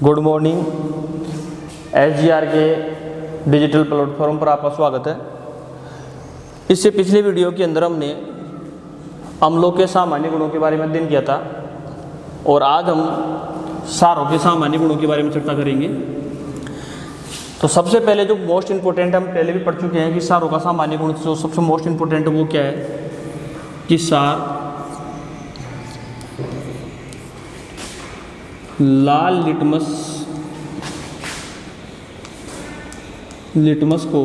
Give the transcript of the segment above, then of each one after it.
Good morning. SGR के digital platform पर आपका स्वागत है। इससे पिछले वीडियो के अंदर हमने अम्लों के सामान्य गुणों के बारे में अध्ययन किया था और आज हम क्षारों के सामान्य गुणों के बारे में चर्चा करेंगे। तो सबसे पहले जो मोस्ट इम्पोर्टेंट हम पहले भी पढ़ चुके हैं कि क्षारों का सामान्य गुण जो सबसे मोस्ट इम्पोर्टेंट वो क्या है कि क्षार लाल लिटमस को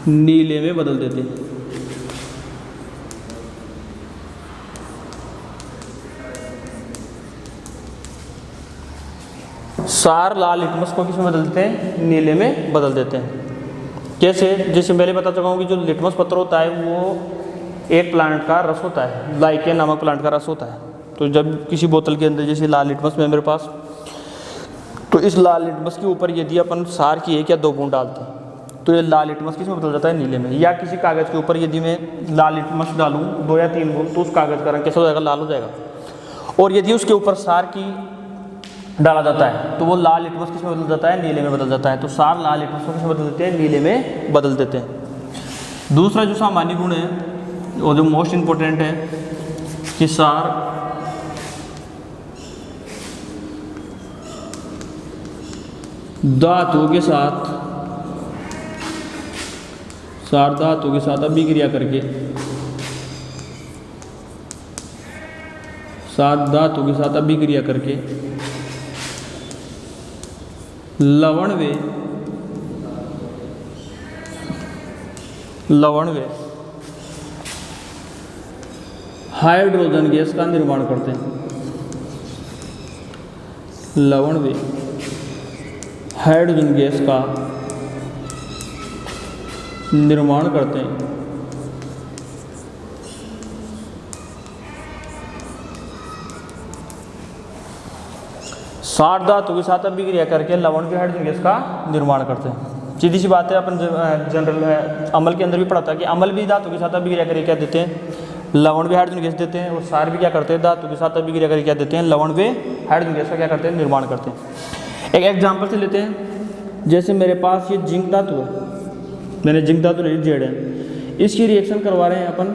नीले में बदल देते हैं। क्षार लाल लिटमस को किसमें बदल देते हैं? नीले में बदल देते हैं। कैसे? जैसे पहले बता चुका हूँ कि जो लिटमस पत्र होता है वो एक प्लांट का रस होता है, लाइकेन नामक प्लांट का रस होता है। तो जब किसी बोतल के अंदर जैसे लाल लिटमस में मेरे पास, तो इस लाल लिटमस के ऊपर यदि अपन क्षार की 1 या 2 बूंद डालते हैं तो ये लाल लिटमस किसमें बदल जाता है? नीले में। या किसी कागज़ के ऊपर यदि मैं लाल लिटमस डालूँ 2 या 3 बूंद तो उस कागज़ का रंग कैसा हो जाएगा? लाल हो जाएगा। और यदि उसके ऊपर क्षार की डाला जाता है तो वो लाल लिटमस किसमें बदल जाता है? नीले में बदल जाता है। तो क्षार लाल लिटमस को किसमें बदल देते हैं? नीले में बदल देते हैं। दूसरा जो सामान्य गुण है और जो मोस्ट इम्पोर्टेंट है कि क्षार धातुओं के साथ अभिक्रिया करके लवण व हाइड्रोजन गैस का निर्माण करते हैं। लवण व हाइड्रोजन गैस का निर्माण करते हैं। क्षार धातु के साथ अभिक्रिया करके लवण व हाइड्रोजन गैस का निर्माण करते हैं। सीधी सी बात है, अपन जनरल अम्ल के अंदर भी पढ़ा था कि अम्ल भी धातु के साथ अभिक्रिया करके क्या देते हैं? लवण व हाइड्रोजन गैस देते हैं। और क्षार भी क्या करते हैं? धातु के साथ अभिक्रिया करके क्या देते हैं? लवण व हाइड्रोजन गैस का क्या करते हैं? निर्माण करते हैं। एक एग्जांपल से लेते हैं। जैसे मेरे पास ये जिंक धातु है, मैंने जिंक धातु ले ली जेड है, इसकी रिएक्शन करवा रहे हैं अपन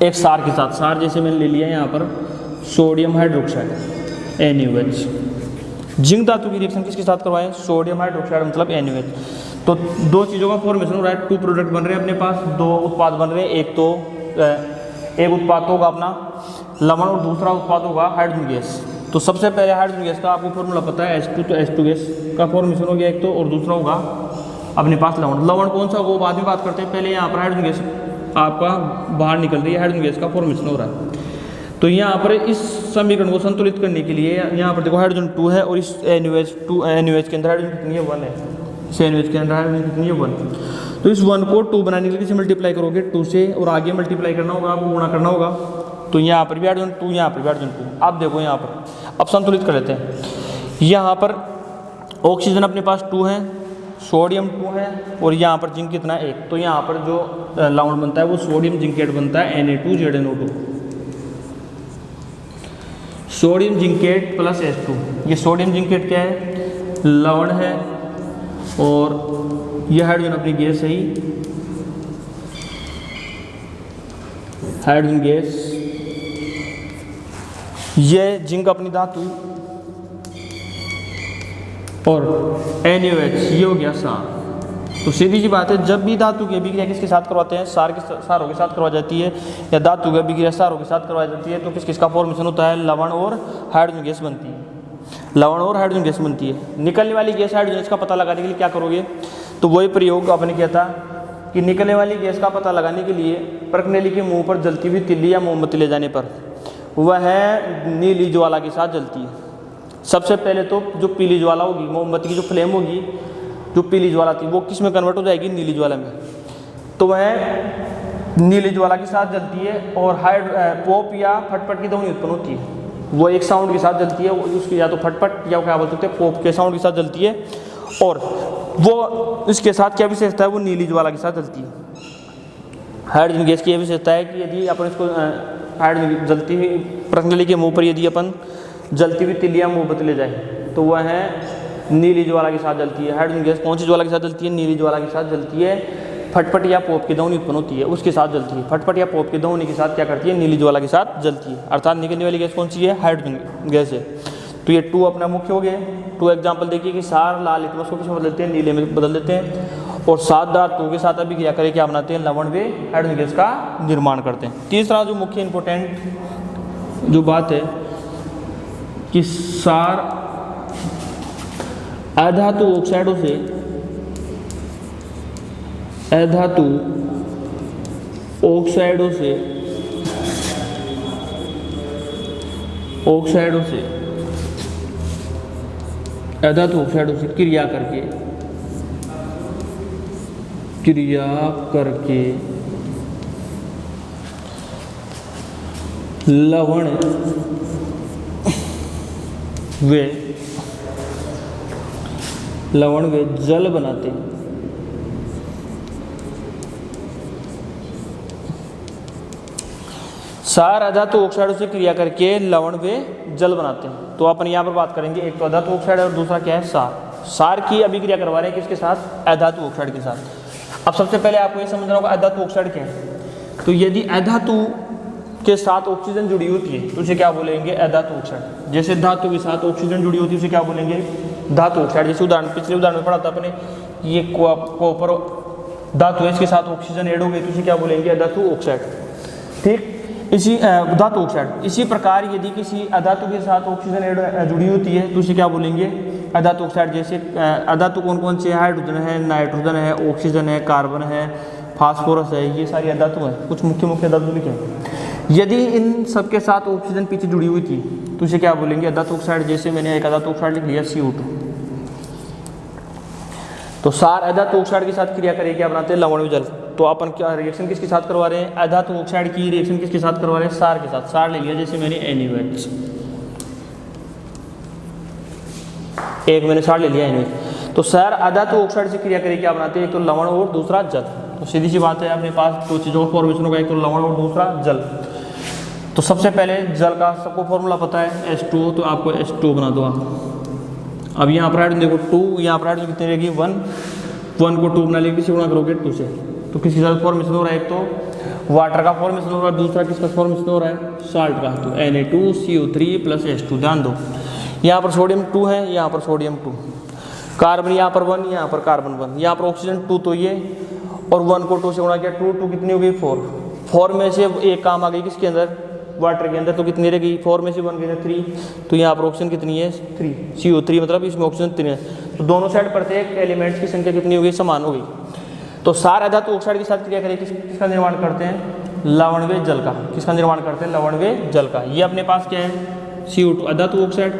एक क्षार के साथ। क्षार जैसे मैंने ले लिया यहाँ पर सोडियम हाइड्रोक्साइड NaOH। जिंक धातु की रिएक्शन किसके साथ करवाएं? सोडियम हाइड्रोक्साइड मतलब NaOH। तो 2 चीज़ों का फॉर्मेशन हो रहा है, 2 प्रोडक्ट बन रहे हैं अपने पास, 2 उत्पाद बन रहे हैं। एक उत्पाद तो होगा अपना लवण और दूसरा उत्पाद होगा हाइड्रोजन गैस। तो सबसे पहले हाइड्रोजन गैस का आपको फॉर्मूला पता है H2, तो H2 गैस का फॉर्मेशन हो गया एक तो, और दूसरा होगा अपने पास लवण। लवण कौन सा होगा वो बाद में बात करते हैं। पहले यहाँ पर हाइड्रोजन गैस आपका बाहर निकल रही है, हाइड्रोजन गैस का फॉर्मेशन हो रहा है। तो यहाँ पर इस समीकरण को संतुलित करने के लिए यहाँ पर देखो हाइड्रोजन 2 है और इस NaOH के अंदर हाइड्रोजन कितनी है? 1 है। इस NaOH के अंदर हाइड्रोजन कितनी है? 1। तो इस 1 को 2 बनाने के लिए किसे मल्टीप्लाई करोगे? 2 से, और आगे मल्टीप्लाई करना होगा, आपको गुणा करना होगा। तो यहाँ पर भी हाइड्रोजन 2, यहाँ पर भी हाइड्रोजन 2। आप देखो यहाँ पर, अब संतुलित कर लेते हैं। यहाँ पर ऑक्सीजन अपने पास 2 है, सोडियम 2 है, और यहाँ पर जिंक कितना है? 1। तो यहाँ पर जो लवण बनता है वो सोडियम जिंकेट बनता है Na2ZnO2। Sodium zincate plus H2। ये सोडियम जिंकेट क्या है? लवण है, और ये हाइड्रोजन अपनी गैस है ही, हाइड्रोजन गैस। ये जिंक अपनी धातु, और NaOH ये हो गया क्षार। तो सीधी सी बात है, जब भी धातु की अभिक्रिया किसके साथ करवाते हैं? क्षारों के साथ करवाई जाती है, या धातु की अभिक्रिया क्षारों के साथ करवाई जाती है, तो किसका फॉर्मेशन होता है? लवण और हाइड्रोजन गैस बनती है। लवण और हाइड्रोजन गैस बनती है। निकलने वाली गैस हाइड्रोजन गैस का पता लगाने के लिए क्या करोगे? तो वही प्रयोग आपने किया था कि निकलने वाली गैस का पता लगाने के लिए परखनेली के मुंह पर जलती हुई तिल्ली या मोमबत्ती ले जाने पर वह नीली ज्वाला के साथ जलती है। सबसे पहले तो जो पीली ज्वाला होगी, मोमबत्ती की जो फ्लेम होगी, जो पीली ज्वाला थी वो किस में कन्वर्ट हो जाएगी? नीली ज्वाला में। तो वह नीली ज्वाला के साथ जलती है, और पॉप या फटफट की ध्वनि उत्पन्न होती है। वो एक साउंड के साथ जलती है, उसकी या तो फटफट या क्या बोल सकते हैं पॉप के साउंड के साथ जलती है, और वो इसके साथ क्या विशेषता है? वो नीली ज्वाला के साथ जलती है। हाइड्रोजन गैस की यह विशेषता है कि यदि अपन इसको हाइड्रोजन जलती हुई प्रश्नावली के मुंह पर यदि अपन जलती हुई तिलियाँ मोमबत्ती ले जाए तो वह है नीली ज्वाला के साथ जलती है। हाइड्रोजन गैस कौन सी ज्वाला के साथ जलती है? नीली ज्वाला के साथ जलती है। फटफट या पॉप की ध्वनि उत्पन्न होती है उसके साथ जलती है। फटफट या पॉप की ध्वनि के साथ क्या करती है? नीली ज्वाला के साथ जलती है। अर्थात निकलने वाली गैस कौन सी है? हाइड्रोजन गैस है। तो ये 2 अपना मुख्य हो गए। 2 एग्जाम्पल देखिए कि सार लाल लिटमस को किसमें बदल देते हैं? नीले में बदल देते हैं। और 7 धातुओं के साथ अभिक्रिया करके क्या बनाते हैं? लवण व हाइड्रोजन गैस का निर्माण करते हैं। तीसरा जो मुख्य इंपॉर्टेंट जो बात है कि सार अधातु ऑक्साइडों से अधातु ऑक्साइडों से अधातु ऑक्साइडों से क्रिया करके लवण व जल बनाते हैं। सार अधातु ऑक्साइडों से क्रिया करके लवण व जल बनाते हैं। तो अपन यहाँ पर बात करेंगे, एक तो अधातु ऑक्साइड है और दूसरा क्या है? सार। सार की अभिक्रिया करवा रहे हैं किसके साथ? अधातु ऑक्साइड के साथ। अब सबसे पहले आपको ये समझना होगा अधातु ऑक्साइड क्या है। तो यदि अधातु के साथ ऑक्सीजन जुड़ी होती है तो उसे क्या बोलेंगे? अधातु ऑक्साइड। जैसे धातु के साथ ऑक्सीजन जुड़ी होती है उसे क्या बोलेंगे? धातु ऑक्साइड। जैसे उदाहरण पिछले उदाहरण में पढ़ा था अपने, ये कॉपर धातु है, इसके साथ ऑक्सीजन ऐड हो गई तो उसे क्या बोलेंगे? अधातु ऑक्साइड। ठीक, इसी धातु ऑक्साइड। इसी प्रकार यदि किसी अधातु के साथ ऑक्सीजन ऐड जुड़ी होती है तो उसे क्या बोलेंगे? अधातु ऑक्साइड। जैसे अधातु कौन कौन से? हाइड्रोजन है, नाइट्रोजन है, ऑक्सीजन है, कार्बन है, फास्फोरस है, ये सारी अधातु हैं। कुछ मुख्य अधातु लिखे। यदि इन सबके साथ ऑक्सीजन पीछे जुड़ी हुई थी तो उसे क्या बोलेंगे? अधातु ऑक्साइड। जैसे मैंने एक अधातु ऑक्साइड लिख लिया CO2। तो सार अधातु ऑक्साइड के साथ क्रिया करके क्या बनाते हैं? लवण व जल। तो अपन क्या रिएक्शन किसके साथ करवा रहे हैं? अधातु ऑक्साइड की रिएक्शन किसके साथ करवा रहे हैं? सार के साथ। सार ले लिया जैसे मैंने NaOH, एक मैंने सार ले लिया NaOH। तो सार अधातु ऑक्साइड से क्रिया करके क्या बनाते हैं? एक तो लवण और दूसरा जल। तो सीधी सी बात है, अपने पास 2 चीज़ों का फॉर्मेशन होगा, एक तो लवण और दूसरा जल। तो सबसे पहले जल का सबको फॉर्मूला पता है H2O, तो आपको H2O बना दो आप। अब यहाँ पर हाइड्रोजन देखो 2, यहाँ पर हाइड्रोजन कितनी रहेगी? 1 को 2 बना लेंगे, किसी गुणा करोगे 2 से। तो किसके साथ फॉर्मेशन हो रहा है? एक तो वाटर का फॉर्मेशन हो रहा है, दूसरा किसका फॉर्मेशन हो रहा है? साल्ट का। तो Na2CO3 + H2। ध्यान दो, यहाँ पर सोडियम 2 है, यहाँ पर सोडियम 2, कार्बन यहाँ पर 1, यहाँ पर कार्बन 1, यहाँ पर ऑक्सीजन 2, तो ये और 1 को 2 से गुणा किया, 2 कितनी हो गई? 4 में से एक काम आ गई किसके अंदर? वाटर के अंदर। तो कितनी रहेगी? 4 में से 1 गई 3। तो यहाँ पर ऑक्सीजन कितनी है? 3, CO3, मतलब इसमें ऑक्सीजन 3 है। तो दोनों साइड प्रत्येक एलिमेंट्स की संख्या कितनी हो गई? समान हो गई। तो सार अधातु ऑक्साइड के साथ क्रिया करके किसका निर्माण करते हैं? लवण व जल का। किसका निर्माण करते हैं? लवण व जल का। ये अपने पास क्या है? CO2 अधातु ऑक्साइड,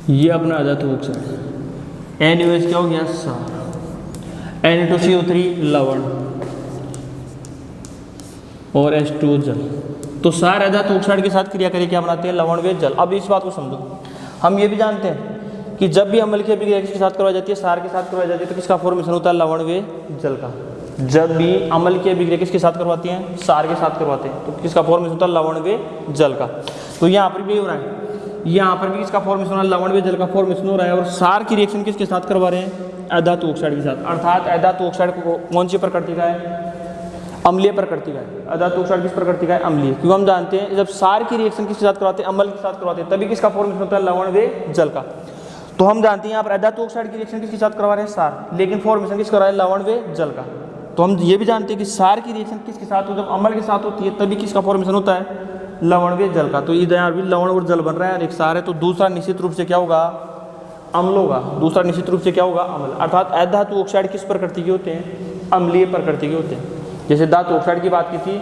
ये अपना अधातु ऑक्साइड। NaOH क्या हो गया? सार। Na2CO3 लवण और H2O जल। तो सार अधातु ऑक्साइड के साथ क्रिया करके क्या बनाते हैं? लवण व जल। अब इस बात को समझो, हम ये भी जानते हैं कि जब भी अम्ल की अभिक्रिया किसके साथ करवाई जाती है? सार के साथ करवाई जाती है। तो किसका फॉर्मेशन होता है? लवण व जल का। जब भी अम्ल की अभिक्रिया किसके साथ करवाती हैं? सार के साथ करवाते हैं। तो किसका फॉर्मेशन होता है? लवण व जल का। तो यहाँ पर भी हो रहा है, यहाँ पर भी किसका फॉर्मेशन हो रहा है? लवण व जल का फॉर्मेशन हो रहा है। और सार की रिएक्शन किसके साथ करवा रहे हैं? अधातु ऑक्साइड के साथ। अर्थात अधातु ऑक्साइड को कौन सी प्रकृति का है? अम्लीय प्रकृति का है। अधातु ऑक्साइड किस प्रकृति का है? अम्लीय। क्योंकि हम जानते हैं जब सार की रिएक्शन किसके साथ करवाते हैं? अम्ल के साथ करवाते हैं, तभी किसका फॉर्मेशन होता है? लवण व जल का। तो हम जानते हैं यहाँ पर अधातु ऑक्साइड की रिएक्शन किसके साथ करवा रहे हैं? सार, लेकिन फॉर्मेशन किस करवा रहे हैं? लवण व जल का। तो हम ये भी जानते हैं कि सार की रिएक्शन किसके साथ हो? जब अम्ल के साथ होती है तभी किसका फॉर्मेशन होता है? लवण व जल का। तो इधर यहाँ भी लवण और जल बन रहा है और एक सार है। तो दूसरा निश्चित रूप से क्या होगा? अम्ल होगा। दूसरा निश्चित रूप से क्या होगा? अम्ल। अर्थात अधातु ऑक्साइड किस प्रकृति के होते हैं? अम्लीय प्रकृति के होते हैं। जैसे धातु ऑक्साइड की बात की थी,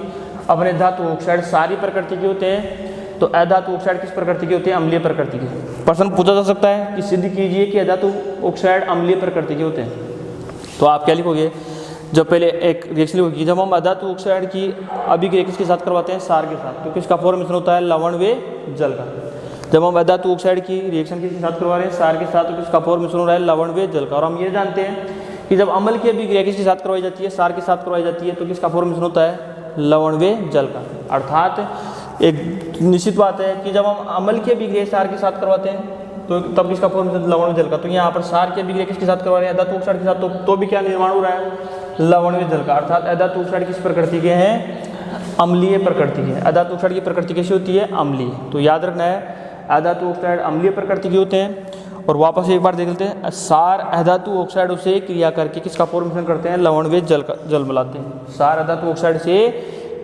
अपने धातु ऑक्साइड सारी प्रकृति के होते हैं। तो अधातु ऑक्साइड किस प्रकृति के होते हैं? अम्लीय प्रकृति के। प्रश्न पूछा जा सकता है कि सिद्ध कीजिए कि अधातु ऑक्साइड अम्लीय प्रकृति के होते हैं। तो आप क्या लिखोगे? जब पहले एक रिएक्शन लिखोगे, जब हम अधातु ऑक्साइड की अभिक्रिया किसके साथ करवाते हैं? सार के साथ। तो किसका फॉर्मेशन होता है? लवण व जल का। जब हम अधातु ऑक्साइड की रिएक्शन किसके साथ करवा रहे हैं? सार के साथ। तो किसका फॉर्मेशन हो रहा है? लवण व जल का। और हम ये जानते हैं कि जब अम्ल की अभिक्रिया किसके साथ करवाई जाती है, सार के साथ करवाई जाती है, तो किसका फॉर्मेशन होता है, लवण व जल का। अर्थात एक निश्चित बात है कि जब हम अम्ल की अभिक्रिया सार के साथ करवाते हैं तो तब किसका फॉर्मेशन, लवण व जल का। तो यहाँ पर सार की अभिक्रिया किसके साथ करवा रहे हैं, धातु ऑक्साइड के साथ, तो भी क्या निर्माण हो रहा है, लवण व जल का। अर्थात अधातु ऑक्साइड किस प्रकृति के हैं, अम्लीय प्रकृति के। अधातु ऑक्साइड की प्रकृति कैसी होती है, अम्लीय। तो याद रखना है अधातु ऑक्साइड अम्लीय प्रकृति के होते हैं। और वापस एक बार देख लेते हैं, सार अधातु ऑक्साइड से क्रिया करके किसका फॉर्मेशन करते हैं, लवण व जल का, जल बनाते हैं। सार अधातु ऑक्साइड से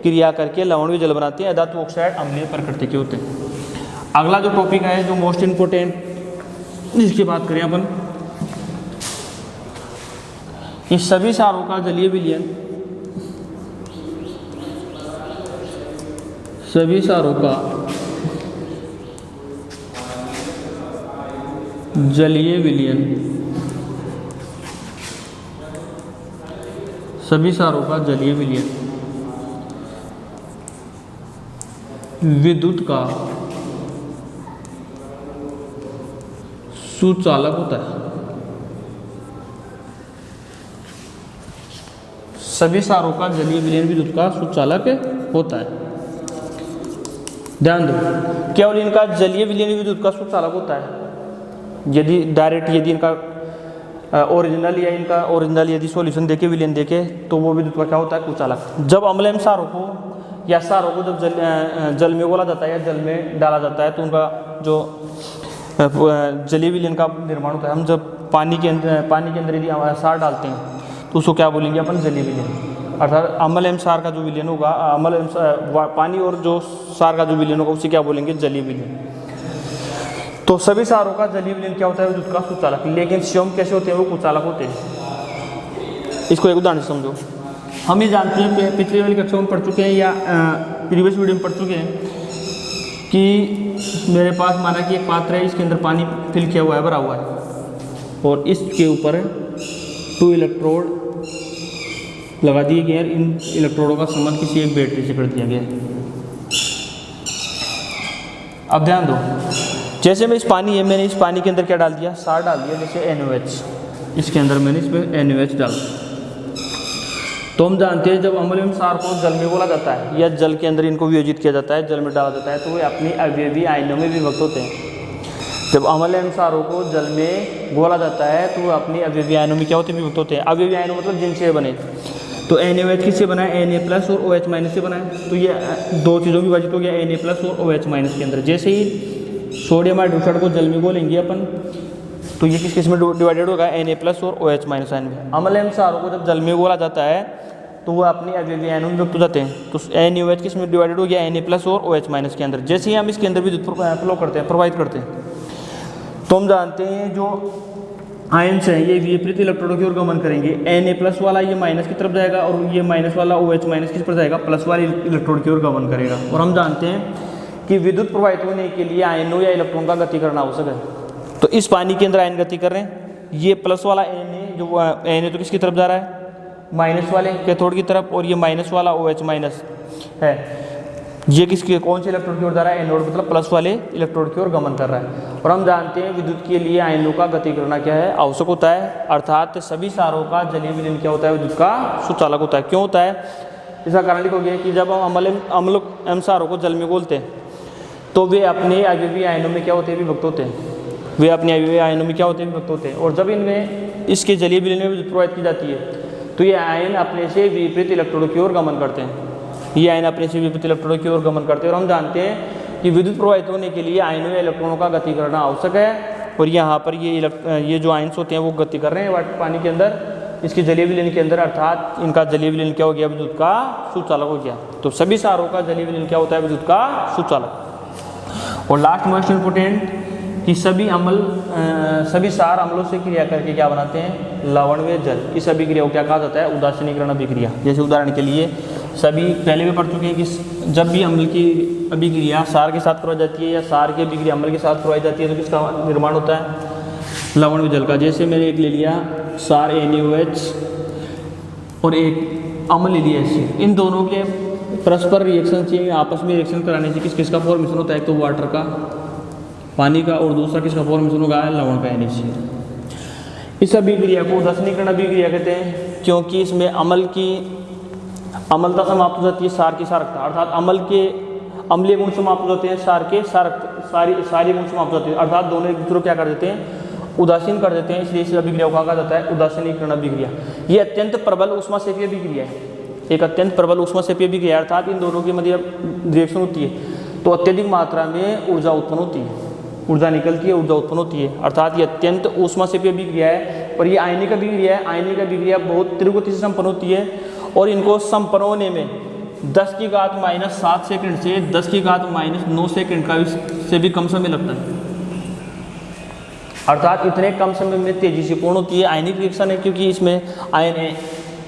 क्रिया करके लवण व जल बनाते हैं। अधातु ऑक्साइड अम्लीय प्रकृति के होते हैं। अगला जो टॉपिक है, जो मोस्ट इंपोर्टेंट, जिसकी बात करें अपन, इस सभी सारों का जलीय विलयन, सभी सारों का जलीय विलयन, सभी सारों का जलीय विलयन विद्युत का सुचालक होता है। सभी सारों का जलीय विलयन विद्युत का सुचालक होता है। ध्यान दो, केवल इनका जलीय विलयन विद्युत का सुचालक होता है। यदि डायरेक्ट, यदि इनका ओरिजिनल या इनका ओरिजिनल यदि सॉल्यूशन देके विलयन देके, तो वो विद्युत का क्या होता है, कुचालक। जब अम्ल एवं सारों को या सारों को जब जल में घोला जाता है या जल में डाला जाता है, तो उनका जो जलीय विलयन का निर्माण होता है। हम जब पानी के अंदर यदि सार डालते हैं तो उसको क्या बोलेंगे अपन, जलीय विलयन। अर्थात अम्ल एवं सार का जो विलयन होगा, अम्ल एवं पानी और जो सार का जो विलयन होगा, उसे क्या बोलेंगे, जलीय विलयन। तो सभी सारों का जलीय विलयन क्या होता है, विद्युत का सुचालक। लेकिन स्वयं कैसे होते हैं, वो कुचालक होते हैं। इसको एक उदाहरण से समझो। हम ये जानते हैं, पिछली वाली कक्षा में पढ़ चुके हैं या प्रीवियस वीडियो में पढ़ चुके हैं कि मेरे पास माना कि एक पात्र है, इसके अंदर पानी फिल किया हुआ है, भरा हुआ है, और इसके ऊपर 2 इलेक्ट्रोड लगा दिए गए हैं। इन इलेक्ट्रोडों का संबंध किसी एक बैटरी से कर दिया गया है। अब ध्यान दो, जैसे मैं इस पानी है, मैंने इस पानी के अंदर क्या डाल दिया, सार डाल दिया, जैसे NaOH। इसके अंदर मैंने इसमें NaOH डाल। तो हम जानते हैं जब अम्ल एवं सार को जल में घोला जाता है या जल के अंदर इनको वियोजित किया जाता है, जल में डाला जाता है, तो वे अपनी अवयवी आयनों में विभक्त होते हैं। जब अम्ल एवं सारों को जल में घोला जाता है तो वो अपनी अवयवी आयनों में क्या होते हैं, विभक्त होते हैं। अवयवी आयनों मतलब जिनसे बने, तो NaOH किससे बना है, Na+ और OH- से बना है। तो ये दो चीज़ों में विभाजित हो गया, Na+ और OH- के अंदर। जैसे ही सोडियम हाइड्रोक्साइड को जल में घोलेंगे अपन, तो ये किस में डिवाइडेड होगा, Na+ और OH- आयन में। अम्ल एवं सारों को जब जल में घोला जाता है तो वो अपनी अवयवी आयनों में विभक्त हो जाते हैं। तो NaOH किस में डिवाइडेड हो गया, Na+ और OH- के अंदर। जैसे ही हम इसके अंदर विद्युत फ्लो करते हैं, प्रवाहित करते हैं, तो हम जानते हैं जो आयन्स हैं ये विपरीत इलेक्ट्रोडों की ओर गमन करेंगे। Na+ वाला ये माइनस की तरफ जाएगा और ये माइनस वाला OH- किस पर जाएगा, प्लस वाले इलेक्ट्रोड की ओर गमन करेगा। और हम जानते हैं कि विद्युत प्रवाहित होने के लिए आयनों या इलेक्ट्रॉन का गति करना आवश्यक है। तो इस पानी के अंदर आयन गति कर रहे हैं, ये प्लस वाला Na, जो Na तो किसकी तरफ जा रहा है, माइनस वाले कैथोड की तरफ, और ये माइनस वाला OH- है, ये किसके, कौन से इलेक्ट्रोड की ओर जा रहा है, एनोड मतलब प्लस वाले इलेक्ट्रोड की ओर गमन कर रहा है। और हम जानते हैं विद्युत के लिए आयनों का गति करना क्या है, आवश्यक होता है। अर्थात सभी सारों का जलीय विलयन क्या होता है, विद्युत का सुचालक होता है। क्यों होता है, इसका कारण लिखोगे कि जब हम अम्ल एवं सारों को जल में घोलते हैं तो वे अपने अवयवी आयनों में क्या होते हैं, विभक्त होते हैं। वे अपने अवयवी आयनों में क्या होते हैं, विभक्त होते हैं। और जब इनमें इसके जलीय विलयन में विद्युत प्रवाहित की जाती है तो ये आयन अपने से विपरीत इलेक्ट्रोडों की ओर गमन करते हैं। ये आयन अपने से विपरीत इलेक्ट्रोडों की ओर गमन करते हैं। और हम जानते हैं कि विद्युत प्रवाहित होने के लिए आयनों या इलेक्ट्रॉनों का गति करना आवश्यक है। और यहाँ पर ये जो आयन्स होते हैं वो गति कर रहे हैं पानी के अंदर, इसके जलीय विलयन के अंदर। अर्थात इनका जलीय विलयन क्या हो गया, विद्युत का सुचालक हो गया। तो सभी सारों का जलीय विलयन क्या होता है, विद्युत का सुचालक। और लास्ट मोस्ट इम्पोर्टेंट कि सभी सार अम्लों से क्रिया करके क्या बनाते हैं, लवण व जल। इस अभिक्रिया को क्या कहा जाता है, उदासीनीकरण अभिक्रिया। जैसे उदाहरण के लिए सभी पहले भी पढ़ चुके हैं कि जब भी अम्ल की अभिक्रिया सार के साथ करवाई जाती है या सार की अभिक्रिया अम्ल के साथ करवाई जाती है तो किसका निर्माण होता है, लवण व जल का। जैसे मैंने एक ले लिया सार NaOH और एक अम्ल ले लिया एसिड, इन दोनों के परस्पर रिएक्शन से, आपस में रिएक्शन कराने से किसका फॉर्मेशन होता है, एक तो वाटर का, पानी का, और दूसरा किसका फॉर्मेशन होगा, लवण का, NaCl। इस अभिक्रिया को उदासीनीकरण अभिक्रिया कहते हैं, क्योंकि इसमें अम्लता समाप्त हो जाती है, सार की सारकता, अर्थात अम्ल के अम्लीय गुण समाप्त हो जाते हैं, सार के सारी गुण समाप्त हो जाते हैं, अर्थात दोनों एक दूसरे को क्या कर देते हैं, उदासीन कर देते हैं। इसलिए इस अभिक्रिया को कहा जाता है उदासीनीकरण अभिक्रिया। ये अत्यंत प्रबल ऊष्माक्षेपीय अभिक्रिया है, एक अत्यंत प्रबल ऊष्माक्षेपीय अभिक्रिया, अर्थात इन दोनों की मध्य रिएक्शन होती है तो अत्यधिक मात्रा में ऊर्जा उत्पन्न होती है, ऊर्जा निकलती है, ऊर्जा उत्पन्न होती है, अर्थात ये अत्यंत ऊष्माक्षेपीय अभिक्रिया है। और ये आयनिक अभिक्रिया है, आयनिक अभिक्रिया बहुत तीव्र गति से संपन्न होती है और इनको संपन्न होने में 10⁻⁷ सेकंड से 10⁻⁹ सेकंड का से भी कम समय लगता है, अर्थात इतने कम समय में तेजी से पूर्ण होती है। आयनिक रिएक्शन है क्योंकि इसमें आयन है,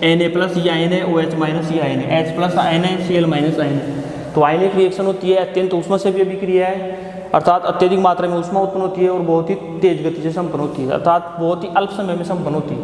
Na+ ये आयन है, OH- ये आयन है, H+ आयन है, Cl- आयन है। तो आयनिक रिएक्शन होती है, अत्यंत ऊष्माक्षेपीय अभिक्रिया है, अर्थात अत्यधिक मात्रा में ऊष्मा उत्पन्न होती है और बहुत ही तेज गति से संपन्न होती है, अर्थात बहुत ही अल्प समय में संपन्न होती है।